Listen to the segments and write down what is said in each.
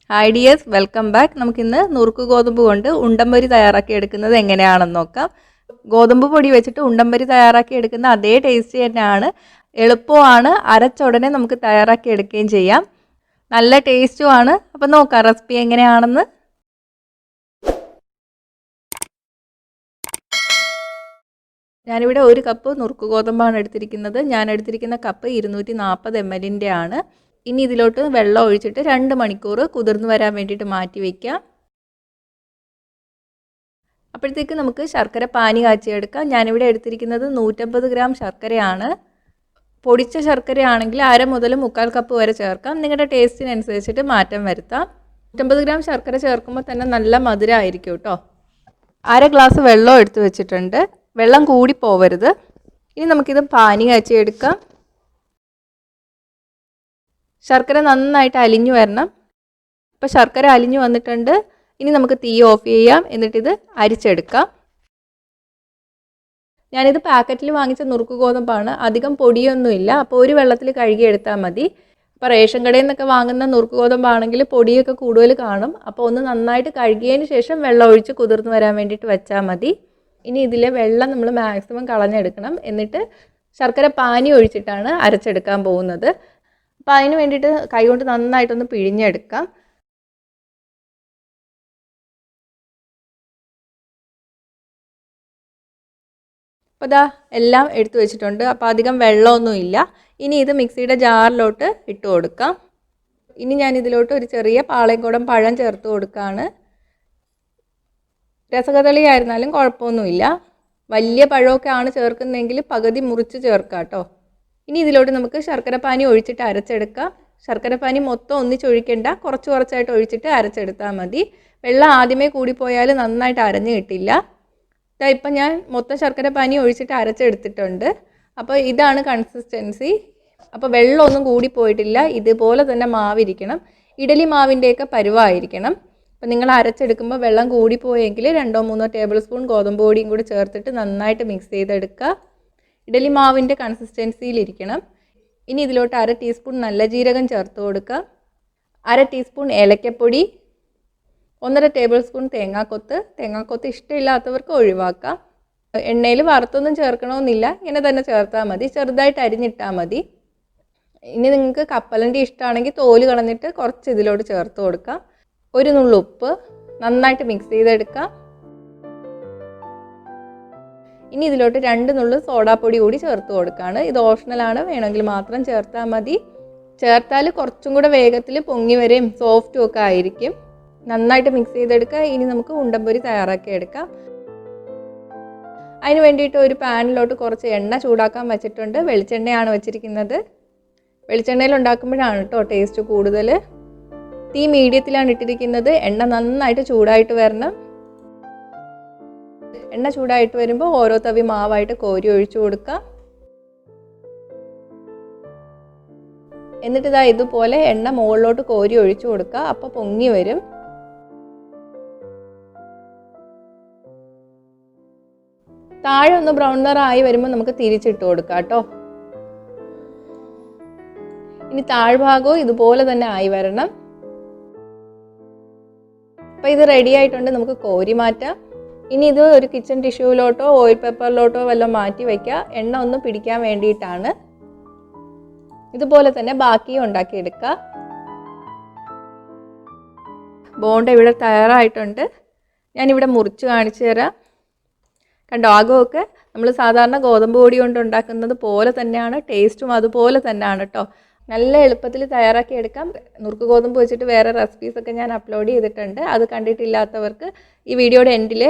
Hi dears, welcome back. നമുക്കിന്ന് നുറുക്ക് ഗോതമ്പ് കൊണ്ട് ഉണ്ടംപൊരി തയ്യാറാക്കി എടുക്കുന്നത് എങ്ങനെയാണെന്ന് നോക്കാം. ഗോതമ്പ് പൊടി വെച്ചിട്ട് ഉണ്ടംപൊരി തയ്യാറാക്കി എടുക്കുന്ന അതേ ടേസ്റ്റ് തന്നെയാണ്. എളുപ്പമാണ്, അരച്ച ഉടനെ നമുക്ക് തയ്യാറാക്കി എടുക്കുകയും ചെയ്യാം. നല്ല ടേസ്റ്റുമാണ്. അപ്പം നോക്കാം റെസിപ്പി എങ്ങനെയാണെന്ന്. ഞാനിവിടെ 1 കപ്പ് നുറുക്ക് ഗോതമ്പാണ് എടുത്തിരിക്കുന്നത്. ഞാൻ എടുത്തിരിക്കുന്ന കപ്പ് 240 ml ആണ്. ഇനി ഇതിലോട്ട് വെള്ളം ഒഴിച്ചിട്ട് 2 മണിക്കൂർ കുതിർന്ന് വരാൻ വേണ്ടിയിട്ട് മാറ്റി വയ്ക്കാം. അപ്പോഴത്തേക്ക് നമുക്ക് ശർക്കര പാനി കാച്ചിയെടുക്കാം. ഞാനിവിടെ എടുത്തിരിക്കുന്നത് 150 ഗ്രാം ശർക്കരയാണ്. പൊടിച്ച ശർക്കരയാണെങ്കിൽ 1/2 മുതൽ 1/4 കപ്പ് വരെ ചേർക്കാം. നിങ്ങളുടെ ടേസ്റ്റിനനുസരിച്ചിട്ട് മാറ്റം വരുത്താം. 150 ഗ്രാം ശർക്കര ചേർക്കുമ്പോൾ തന്നെ നല്ല മധുരമായിരിക്കും കേട്ടോ. 1/2 ഗ്ലാസ് വെള്ളം എടുത്ത് വെച്ചിട്ടുണ്ട്. വെള്ളം കൂടി പോവരുത്. ഇനി നമുക്കിത് പാനി കാച്ചിയെടുക്കാം. ശർക്കര നന്നായിട്ട് അലിഞ്ഞു വരണം. ഇപ്പോൾ ശർക്കര അലിഞ്ഞു വന്നിട്ടുണ്ട്. ഇനി നമുക്ക് തീ ഓഫ് ചെയ്യാം. എന്നിട്ടിത് അരിച്ചെടുക്കാം. ഞാനിത് പാക്കറ്റിൽ വാങ്ങിച്ച നുറുക്ക് ഗോതമ്പാണ്. അധികം പൊടിയൊന്നുമില്ല. അപ്പോൾ ഒരു വെള്ളത്തിൽ കഴുകിയെടുത്താൽ മതി. ഇപ്പോൾ റേഷൻ കടയിൽ നിന്നൊക്കെ വാങ്ങുന്ന നുറുക്ക് ഗോതമ്പാണെങ്കിൽ പൊടിയൊക്കെ കൂടുതൽ കാണും. അപ്പോൾ ഒന്ന് നന്നായിട്ട് കഴുകിയതിന് ശേഷം വെള്ളം ഒഴിച്ച് കുതിർന്ന് വരാൻ വേണ്ടിയിട്ട് വെച്ചാൽ മതി. ഇനി ഇതിലെ വെള്ളം നമ്മൾ മാക്സിമം കളഞ്ഞെടുക്കണം. എന്നിട്ട് ശർക്കര പാനി ഒഴിച്ചിട്ടാണ് അരച്ചെടുക്കാൻ പോകുന്നത്. അപ്പോൾ അതിന് വേണ്ടിയിട്ട് കൈകൊണ്ട് നന്നായിട്ടൊന്ന് പിഴിഞ്ഞെടുക്കാം. അപ്പോൾ ഇതാ എല്ലാം എടുത്തു വെച്ചിട്ടുണ്ട്. അപ്പോൾ അധികം വെള്ളമൊന്നുമില്ല. ഇനി ഇത് മിക്സിയുടെ ജാറിലോട്ട് ഇട്ട് കൊടുക്കാം. ഇനി ഞാൻ ഇതിലോട്ട് ഒരു ചെറിയ പാളയംകുടം പഴം ചേർത്ത് കൊടുക്കുകയാണ്. രസകദളി ആയിരുന്നാലും കുഴപ്പമൊന്നുമില്ല. വലിയ പഴമൊക്കെ ആണ് ചേർക്കുന്നതെങ്കിൽ പകുതി മുറിച്ച് ചേർക്കാം കേട്ടോ. ഇനി ഇതിലോട്ട് നമുക്ക് ശർക്കര പാനി ഒഴിച്ചിട്ട് അരച്ചെടുക്കാം. ശർക്കര പാനി മൊത്തം ഒന്നിച്ചൊഴിക്കേണ്ട, കുറച്ച് കുറച്ചായിട്ട് ഒഴിച്ചിട്ട് അരച്ചെടുത്താൽ മതി. വെള്ളം ആദ്യമേ കൂടിപ്പോയാൽ നന്നായിട്ട് അരഞ്ഞ് കിട്ടില്ല. ഇപ്പം ഞാൻ മൊത്തം ശർക്കര പാനി ഒഴിച്ചിട്ട് അരച്ചെടുത്തിട്ടുണ്ട്. അപ്പോൾ ഇതാണ് കൺസിസ്റ്റൻസി. അപ്പോൾ വെള്ളമൊന്നും കൂടിപ്പോയിട്ടില്ല. ഇതുപോലെ തന്നെ മാവിരിക്കണം. ഇഡലി മാവിൻ്റെയൊക്കെ പരുവായിരിക്കണം. അപ്പോൾ നിങ്ങൾ അരച്ചെടുക്കുമ്പോൾ വെള്ളം കൂടിപ്പോയെങ്കിൽ 2-3 ടേബിൾ സ്പൂൺ ഗോതമ്പ് പൊടിയും കൂടി ചേർത്തിട്ട് നന്നായിട്ട് മിക്സ് ചെയ്തെടുക്കുക. ഇഡലി മാവിൻ്റെ കൺസിസ്റ്റൻസിയിലിരിക്കണം. ഇനി ഇതിലോട്ട് 1/2 ടീസ്പൂൺ നല്ല ജീരകം ചേർത്ത് കൊടുക്കുക. 1/2 ടീസ്പൂൺ ഏലക്കപ്പൊടി, 1/2 ടേബിൾ സ്പൂൺ തേങ്ങാക്കൊത്ത് ഇഷ്ടമില്ലാത്തവർക്ക് ഒഴിവാക്കാം. എണ്ണയിൽ വറുത്തൊന്നും ചേർക്കണമെന്നില്ല, ഇങ്ങനെ തന്നെ ചേർത്താൽ മതി. ചെറുതായിട്ട് അരിഞ്ഞിട്ടാൽ മതി. ഇനി നിങ്ങൾക്ക് കപ്പലണ്ടി ഇഷ്ടമാണെങ്കിൽ തോല് കളഞ്ഞിട്ട് കുറച്ച് ഇതിലോട്ട് ചേർത്ത് കൊടുക്കാം. 1 നുള്ളു ഉപ്പ്, നന്നായിട്ട് മിക്സ് ചെയ്തെടുക്കാം. ഇനി ഇതിലോട്ട് 2 നുള്ളു സോഡാപ്പൊടി കൂടി ചേർത്ത് കൊടുക്കുകയാണ്. ഇത് ഓപ്ഷണലാണ്, വേണമെങ്കിൽ മാത്രം ചേർത്താൽ മതി. ചേർത്താൽ കുറച്ചും കൂടെ വേഗത്തിൽ പൊങ്ങി വരെയും സോഫ്റ്റും ഒക്കെ ആയിരിക്കും. നന്നായിട്ട് മിക്സ് ചെയ്തെടുക്കുക. ഇനി നമുക്ക് ഉണ്ടംപൊരി തയ്യാറാക്കി എടുക്കാം. അതിന് വേണ്ടിയിട്ട് ഒരു പാനിലോട്ട് കുറച്ച് എണ്ണ ചൂടാക്കാൻ വെച്ചിട്ടുണ്ട്. വെളിച്ചെണ്ണയാണ് വെച്ചിരിക്കുന്നത്. വെളിച്ചെണ്ണയിൽ ഉണ്ടാക്കുമ്പോഴാണ് കേട്ടോ ടേസ്റ്റ് കൂടുതൽ. തീ മീഡിയത്തിലാണ് ഇട്ടിരിക്കുന്നത്. എണ്ണ നന്നായിട്ട് ചൂടായിട്ട് വരണം. എണ്ണ ചൂടായിട്ട് വരുമ്പോൾ ഓരോ തവി മാവായിട്ട് കോരി ഒഴിച്ചു കൊടുക്കാം. എന്നിട്ട് ഇതുപോലെ എണ്ണ മുകളിലോട്ട് കോരി ഒഴിച്ചു കൊടുക്കുക. അപ്പോൾ പൊങ്ങി വരും. താഴെ ഒന്ന് ബ്രൗൺ നിറമായി വരുമ്പോൾ നമുക്ക് തിരിച്ചിട്ട് കൊടുക്കാം കേട്ടോ. ഇനി താഴ്ഭാഗവും ഇതുപോലെ തന്നെ ആയി വരണം. അപ്പോൾ ഇത് റെഡി ആയിട്ടുണ്ട്. നമുക്ക് കോരി മാറ്റാം. ഇനി ഇത് ഒരു കിച്ചൺ ടിഷ്യൂവിലോട്ടോ ഓയിൽ പേപ്പറിലോട്ടോ വല്ലതും മാറ്റി വയ്ക്കുക. എണ്ണ ഒന്ന് പിടിക്കാൻ വേണ്ടിയിട്ടാണ്. ഇതുപോലെ തന്നെ ബാക്കിയും ഉണ്ടാക്കിയെടുക്കുക. ബോണ്ട ഇവിടെ തയ്യാറായിട്ടുണ്ട്. ഞാനിവിടെ മുറിച്ച് കാണിച്ചു തരാം. കണ്ടോ, ആകമൊക്കെ നമ്മൾ സാധാരണ ഗോതമ്പ് പൊടി കൊണ്ട് ഉണ്ടാക്കുന്നത് പോലെ തന്നെയാണ്. ടേസ്റ്റും അതുപോലെ തന്നെയാണ് കേട്ടോ. നല്ല എളുപ്പത്തിൽ തയ്യാറാക്കി എടുക്കാം. നുറുക്ക് ഗോതമ്പ് വെച്ചിട്ട് വേറെ റെസിപ്പീസൊക്കെ ഞാൻ അപ്ലോഡ് ചെയ്തിട്ടുണ്ട്. അത് കണ്ടിട്ടില്ലാത്തവർക്ക് ഈ വീഡിയോയുടെ എൻഡിൽ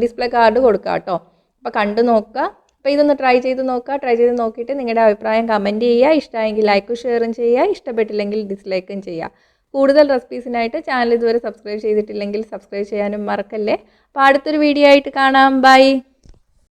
ഡിസ്പ്ലേ കാർഡ് കൊടുക്കാം കേട്ടോ. അപ്പോൾ കണ്ടു നോക്കുക. അപ്പോൾ ഇതൊന്ന് ട്രൈ ചെയ്ത് നോക്കുക. ട്രൈ ചെയ്ത് നോക്കിയിട്ട് നിങ്ങളുടെ അഭിപ്രായം കമൻറ്റ് ചെയ്യുക. ഇഷ്ടമായെങ്കിൽ ലൈക്കും ഷെയറും ചെയ്യുക. ഇഷ്ടപ്പെട്ടില്ലെങ്കിൽ ഡിസ്ലൈക്കും ചെയ്യുക. കൂടുതൽ റെസിപ്പീസിനായിട്ട് ചാനൽ ഇതുവരെ സബ്സ്ക്രൈബ് ചെയ്തിട്ടില്ലെങ്കിൽ സബ്സ്ക്രൈബ് ചെയ്യാനും മറക്കല്ലേ. അപ്പോൾ അടുത്തൊരു വീഡിയോ ആയിട്ട് കാണാം. ബൈ.